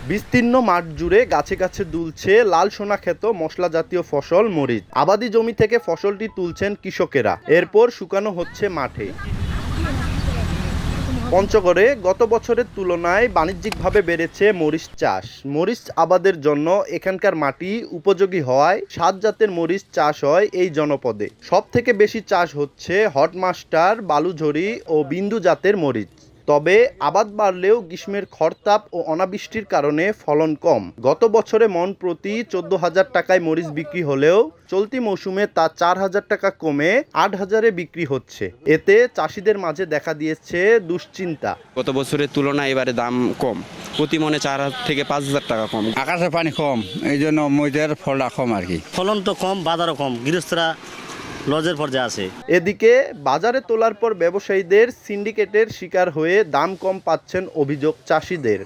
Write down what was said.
বিস্তীর্ণ মাঠ জুড়ে গাছে গাছে দুলছে লাল সোনা খ্যাত মশলা জাতীয় ফসল মরিচ। আবাদি জমি থেকে ফসলটি তুলছেন কৃষকেরা, এরপর শুকানো হচ্ছে মাঠে। পঞ্চগড়ে গত বছরের তুলনায় বাণিজ্যিকভাবে বেড়েছে মরিচ চাষ। মরিচ আবাদের জন্য এখানকার মাটি উপযোগী হওয়ায় ৭ জাতের মরিচ চাষ হয় এই জনপদে। সব থেকে বেশি চাষ হচ্ছে হটমাস্টার, বালুঝড়ি ও বিন্দু জাতের মরিচ। তবে আবাদ বাড়লেও গ্রীষ্মের খরতাপ ও অনাবৃষ্টির কারণে ফলন কম। গত বছরে মন প্রতি ১৪,০০০ টাকায় মরিচ বিক্রি হলেও চলতি মৌসুমে তা ৪,০০০ টাকা কমে ৮,০০০-এ বিক্রি হচ্ছে। এতে চাষিদের মাঝে দেখা দিয়েছে দুশ্চিন্তা। গত বছরের তুলনায় এবারে দাম কম, প্রতি মনে ৪,০০০ থেকে ৫,০০০ টাকা কম। আকাশে পানি কম, এই জন্য মরিচের ফলটা কম আর কি। ফলন তো কম, বাজারও কম, গৃহস্থরা লজের পর্যায়ে আছে। এদিকে বাজারে তোলার পর ব্যবসায়ীদের সিন্ডিকেটের শিকার হয়ে দাম কম পাচ্ছেন অভিযোগ চাষিদের।